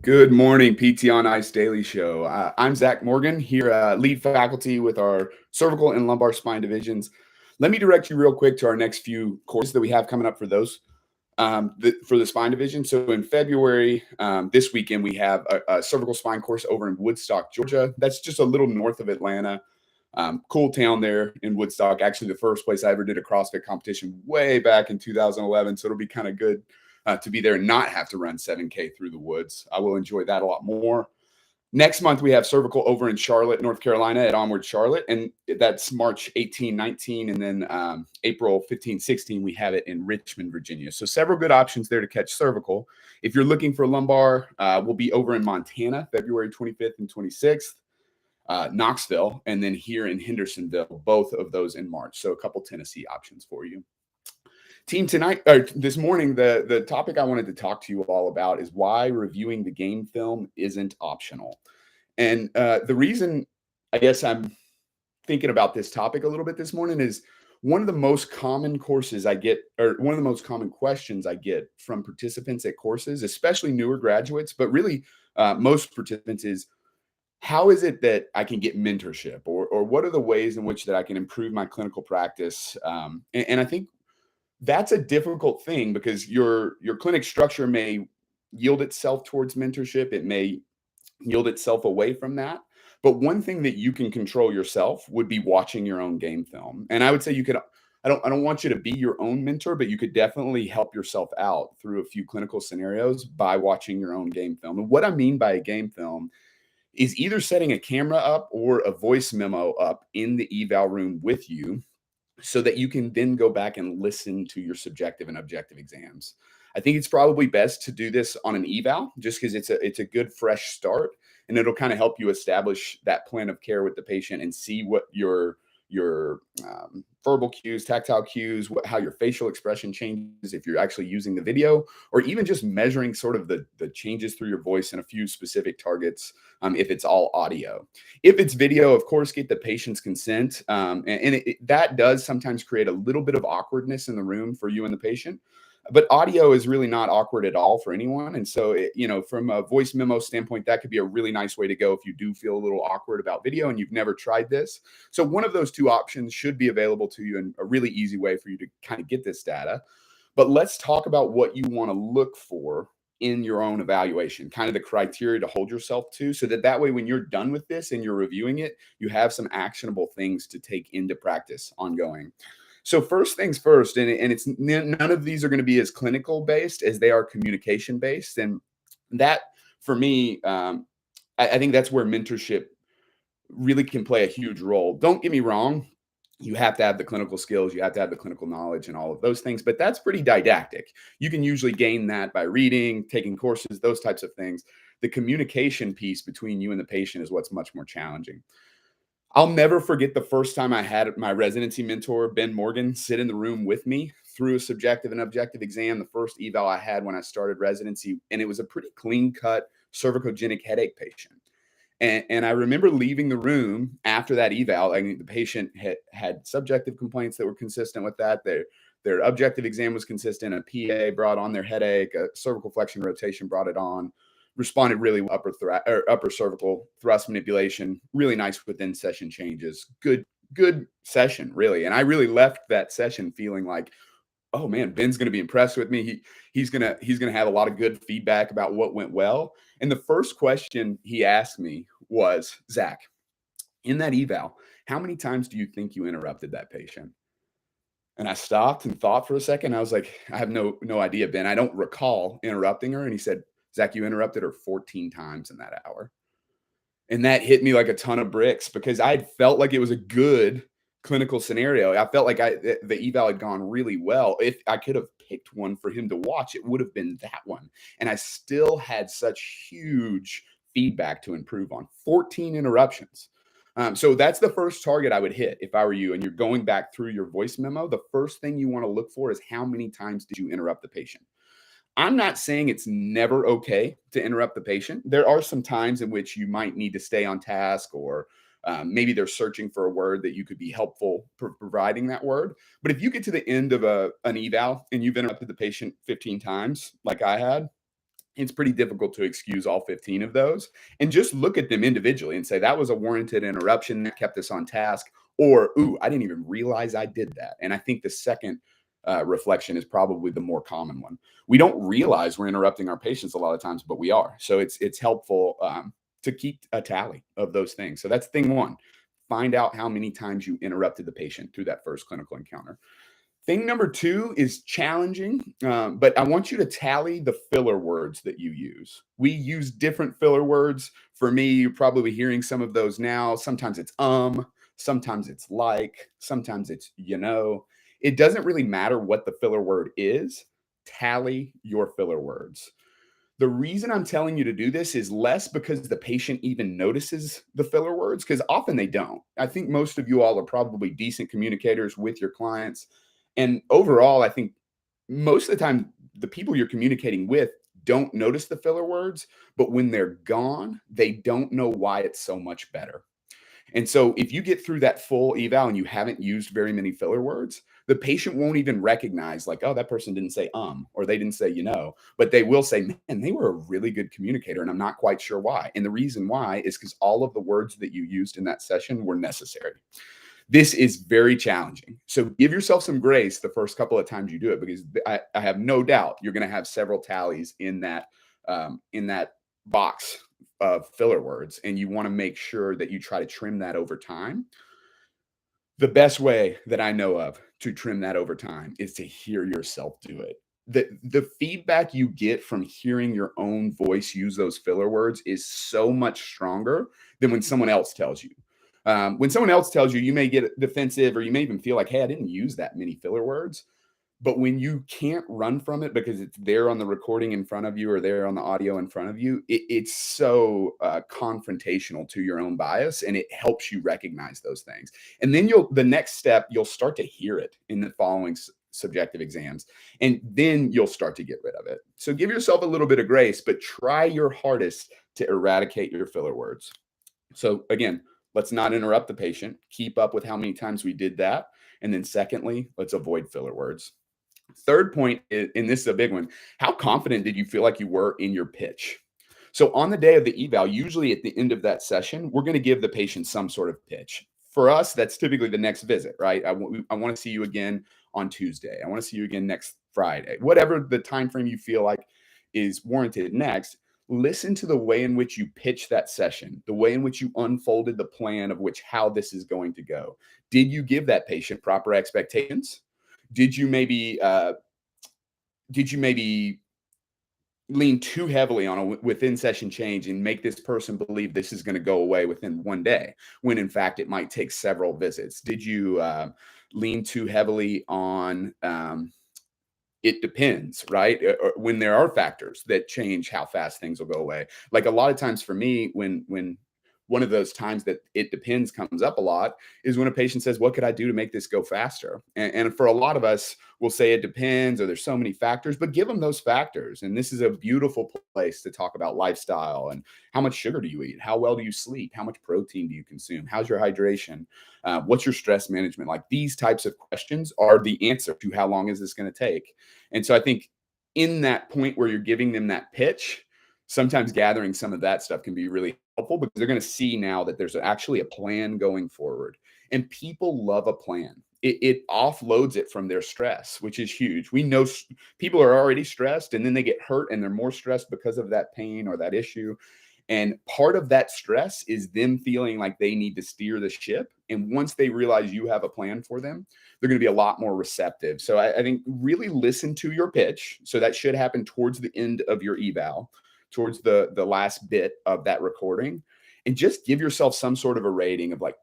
Good morning, PT on Ice Daily Show. I'm Zach Morgan here, lead faculty with our cervical and lumbar spine divisions. Let me direct you real quick to our next few courses that we have coming up for those for the spine division. So in February, this weekend, we have a cervical spine course over in Woodstock, Georgia. That's just a little north of Atlanta. Cool town there in Woodstock. Actually, the first place I ever did a CrossFit competition way back in 2011. So it'll be kind of good to be there and not have to run 7K through the woods. I will enjoy that a lot more. Next month, we have cervical over in Charlotte, North Carolina at Onward Charlotte. And that's March 18, 19. And then April 15, 16, we have it in Richmond, Virginia. So several good options there to catch cervical. If you're looking for lumbar, we'll be over in Montana, February 25th and 26th. Knoxville, and then here in Hendersonville, both of those in March. So a couple Tennessee options for you. Team, tonight or this morning, the topic I wanted to talk to you all about is why reviewing the game film isn't optional. And the reason I guess I'm thinking about this topic a little bit this morning is one of the most common courses I get, or one of the most common questions I get from participants at courses, especially newer graduates, but really most participants is, how is it that I can get mentorship, or what are the ways in which that I can improve my clinical practice? And I think that's a difficult thing because your clinic structure may yield itself towards mentorship. It may yield itself away from that. But one thing that you can control yourself would be watching your own game film. And I would say you could, I don't want you to be your own mentor, but you could definitely help yourself out through a few clinical scenarios by watching your own game film. And what I mean by a game film is either setting a camera up or a voice memo up in the eval room with you so that you can then go back and listen to your subjective and objective exams. I think it's probably best to do this on an eval just because it's a good fresh start, and it'll kind of help you establish that plan of care with the patient and see what your verbal cues, tactile cues, how your facial expression changes if you're actually using the video, or even just measuring sort of the changes through your voice in a few specific targets if it's all audio. If it's video, of course, get the patient's consent. That does sometimes create a little bit of awkwardness in the room for you and the patient. But audio is really not awkward at all for anyone. And so, from a voice memo standpoint, that could be a really nice way to go if you do feel a little awkward about video and you've never tried this. So one of those two options should be available to you, and a really easy way for you to kind of get this data. But let's talk about what you want to look for in your own evaluation, kind of the criteria to hold yourself to, so that way, when you're done with this and you're reviewing it, you have some actionable things to take into practice ongoing. So first things first, and it's none of these are going to be as clinical based as they are communication based. And that, for me, I think that's where mentorship really can play a huge role. Don't get me wrong. You have to have the clinical skills, you have to have the clinical knowledge and all of those things, but that's pretty didactic. You can usually gain that by reading, taking courses, those types of things. The communication piece between you and the patient is what's much more challenging. I'll never forget the first time I had my residency mentor, Ben Morgan, sit in the room with me through a subjective and objective exam, the first eval I had when I started residency. And it was a pretty clean cut cervicogenic headache patient. And I remember leaving the room after that eval. I mean, the patient had subjective complaints that were consistent with that. Their objective exam was consistent. A PA brought on their headache. A cervical flexion rotation brought it on. Responded really well, upper cervical thrust manipulation, really nice within session changes. Good session, really. And I really left that session feeling like, oh man, Ben's going to be impressed with me. He's going to have a lot of good feedback about what went well. And the first question he asked me was, Zach, in that eval, how many times do you think you interrupted that patient? And I stopped and thought for a second. I was like, I have no idea, Ben. I don't recall interrupting her. And he said, Zach, you interrupted her 14 times in that hour. And that hit me like a ton of bricks because I had felt like it was a good clinical scenario. I felt like the eval had gone really well. If I could have picked one for him to watch, it would have been that one. And I still had such huge feedback to improve on. 14 interruptions. So that's the first target I would hit if I were you and you're going back through your voice memo. The first thing you want to look for is how many times did you interrupt the patient? I'm not saying it's never okay to interrupt the patient. There are some times in which you might need to stay on task, or maybe they're searching for a word that you could be helpful providing that word. But if you get to the end of an eval and you've interrupted the patient 15 times, like I had, it's pretty difficult to excuse all 15 of those, and just look at them individually and say that was a warranted interruption that kept us on task, or ooh, I didn't even realize I did that. And I think the second reflection is probably the more common one. We don't realize we're interrupting our patients a lot of times, but we are. So it's helpful to keep a tally of those things. So that's thing one. Find out how many times you interrupted the patient through that first clinical encounter. Thing number two is challenging, but I want you to tally the filler words that you use. We use different filler words. For me, you're probably hearing some of those now. Sometimes it's sometimes it's like, sometimes it's you know. It doesn't really matter what the filler word is. Tally your filler words. The reason I'm telling you to do this is less because the patient even notices the filler words, because often they don't. I think most of you all are probably decent communicators with your clients. And overall, I think most of the time, the people you're communicating with don't notice the filler words, but when they're gone, they don't know why it's so much better. And so if you get through that full eval and you haven't used very many filler words, the patient won't even recognize like, oh, that person didn't say or they didn't say, but they will say, man, they were a really good communicator and I'm not quite sure why. And the reason why is because all of the words that you used in that session were necessary. This is very challenging. So give yourself some grace the first couple of times you do it, because I have no doubt you're going to have several tallies in that box of filler words, and you want to make sure that you try to trim that over time. The best way that I know of to trim that over time is to hear yourself do it. The feedback you get from hearing your own voice use those filler words is so much stronger than when someone else tells you. When someone else tells you, you may get defensive or you may even feel like, hey, I didn't use that many filler words. But when you can't run from it because it's there on the recording in front of you or there on the audio in front of you, it's so confrontational to your own bias, and it helps you recognize those things. And then the next step, you'll start to hear it in the following subjective exams, and then you'll start to get rid of it. So give yourself a little bit of grace, but try your hardest to eradicate your filler words. So again, let's not interrupt the patient. Keep up with how many times we did that. And then secondly, let's avoid filler words. Third point, and this is a big one, how confident did you feel like you were in your pitch? So on the day of the eval, usually at the end of that session, we're going to give the patient some sort of pitch. For us, that's typically the next visit, right? I want to see you again on Tuesday. I want to see you again next Friday. Whatever the time frame you feel like is warranted next, listen to the way in which you pitch that session, the way in which you unfolded the plan of how this is going to go. Did you give that patient proper expectations? Did you maybe lean too heavily on a within session change and make this person believe this is going to go away within one day, when in fact it might take several visits? Did you lean too heavily on it depends, right? Or when there are factors that change how fast things will go away. Like a lot of times for me, when one of those times that it depends comes up a lot is when a patient says, what could I do to make this go faster? And for a lot of us, we'll say it depends, or there's so many factors, but give them those factors. And this is a beautiful place to talk about lifestyle and how much sugar do you eat? How well do you sleep? How much protein do you consume? How's your hydration? What's your stress management? Like, these types of questions are the answer to how long is this going to take? And so I think in that point where you're giving them that pitch, sometimes gathering some of that stuff can be really helpful, because they're going to see now that there's actually a plan going forward. And people love a plan. It offloads it from their stress, which is huge. We know people are already stressed, and then they get hurt and they're more stressed because of that pain or that issue. And part of that stress is them feeling like they need to steer the ship. And once they realize you have a plan for them, they're going to be a lot more receptive. So I think really listen to your pitch. So that should happen towards the end of your eval, towards the last bit of that recording, and just give yourself some sort of a rating of like,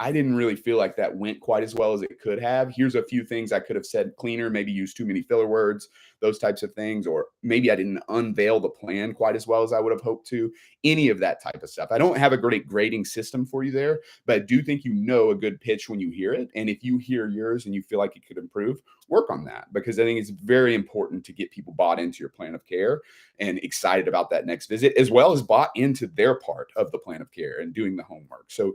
I didn't really feel like that went quite as well as it could have. Here's a few things I could have said cleaner, maybe use too many filler words, those types of things. Or maybe I didn't unveil the plan quite as well as I would have hoped to. Any of that type of stuff. I don't have a great grading system for you there, but I do think you know a good pitch when you hear it. And if you hear yours and you feel like it could improve, work on that, because I think it's very important to get people bought into your plan of care and excited about that next visit, as well as bought into their part of the plan of care and doing the homework. So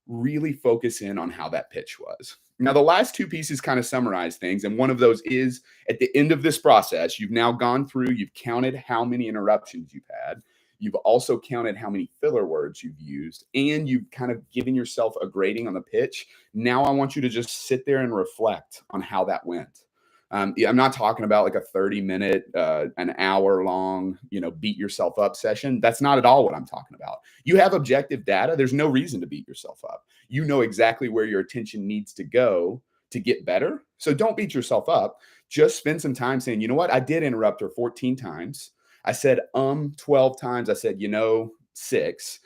really focus in on how that pitch was. Now, the last two pieces kind of summarize things. And one of those is at the end of this process, you've now gone through, you've counted how many interruptions you've had. You've also counted how many filler words you've used, and you've kind of given yourself a grading on the pitch. Now, I want you to just sit there and reflect on how that went. Yeah, I'm not talking about like a 30-minute, an hour long, beat yourself up session. That's not at all what I'm talking about. You have objective data. There's no reason to beat yourself up. You know exactly where your attention needs to go to get better. So don't beat yourself up. Just spend some time saying, you know what? I did interrupt her 14 times. I said, 12 times. I said, 6.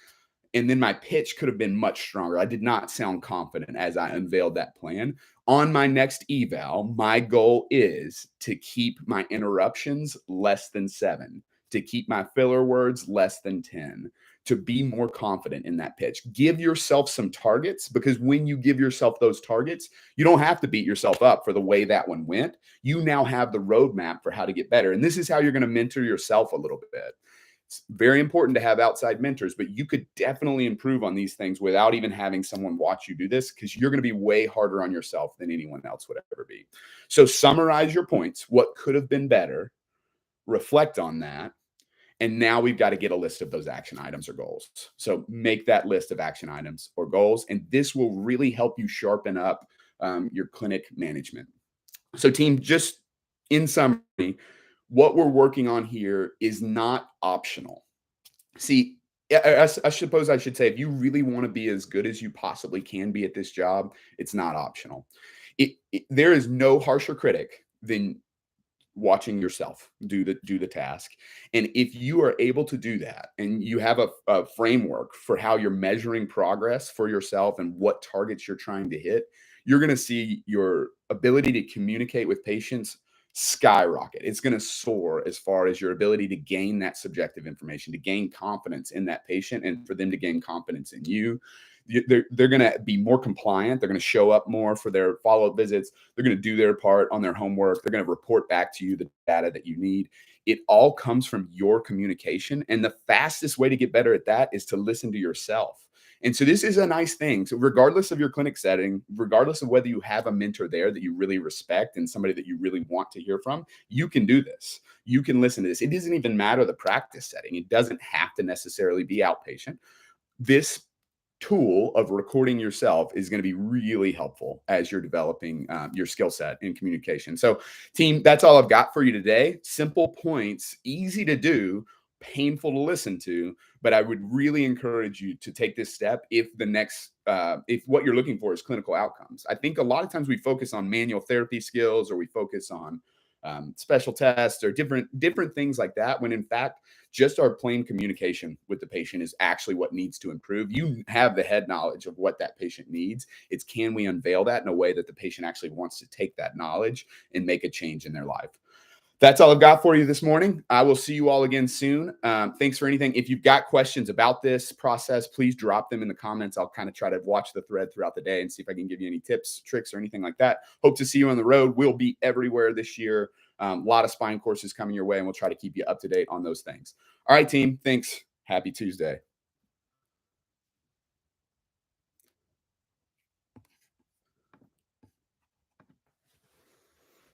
And then my pitch could have been much stronger. I did not sound confident as I unveiled that plan. On my next eval, my goal is to keep my interruptions less than 7, to keep my filler words less than 10, to be more confident in that pitch. Give yourself some targets, because when you give yourself those targets, you don't have to beat yourself up for the way that one went. You now have the roadmap for how to get better. And this is how you're going to mentor yourself a little bit. It's very important to have outside mentors, but you could definitely improve on these things without even having someone watch you do this, because you're going to be way harder on yourself than anyone else would ever be. So summarize your points. What could have been better? Reflect on that. And now we've got to get a list of those action items or goals. So make that list of action items or goals, and this will really help you sharpen up your clinic management. So team, just in summary, what we're working on here is not optional. See, I suppose I should say, if you really want to be as good as you possibly can be at this job, it's not optional. There is no harsher critic than watching yourself do the task. And if you are able to do that, and you have a framework for how you're measuring progress for yourself and what targets you're trying to hit, you're going to see your ability to communicate with patients skyrocket. It's going to soar as far as your ability to gain that subjective information, to gain confidence in that patient, and for them to gain confidence in you. They're going to be more compliant. They're going to show up more for their follow-up visits. They're going to do their part on their homework. They're going to report back to you the data that you need. It all comes from your communication. And the fastest way to get better at that is to listen to yourself. And so this is a nice thing. So regardless of your clinic setting, regardless of whether you have a mentor there that you really respect and somebody that you really want to hear from, you can do this. You can listen to this. It doesn't even matter the practice setting. It doesn't have to necessarily be outpatient. This tool of recording yourself is going to be really helpful as you're developing your skill set in communication. So team, that's all I've got for you today. Simple points, easy to do, painful to listen to, but I would really encourage you to take this step if if what you're looking for is clinical outcomes. I think a lot of times we focus on manual therapy skills, or we focus on special tests or different things like that, when in fact, just our plain communication with the patient is actually what needs to improve. You have the head knowledge of what that patient needs. It's, can we unveil that in a way that the patient actually wants to take that knowledge and make a change in their life? That's all I've got for you this morning. I will see you all again soon. Thanks for anything. If you've got questions about this process, please drop them in the comments. I'll kind of try to watch the thread throughout the day and see if I can give you any tips, tricks, or anything like that. Hope to see you on the road. We'll be everywhere this year. A lot of spine courses coming your way, and we'll try to keep you up to date on those things. All right, team. Thanks. Happy Tuesday.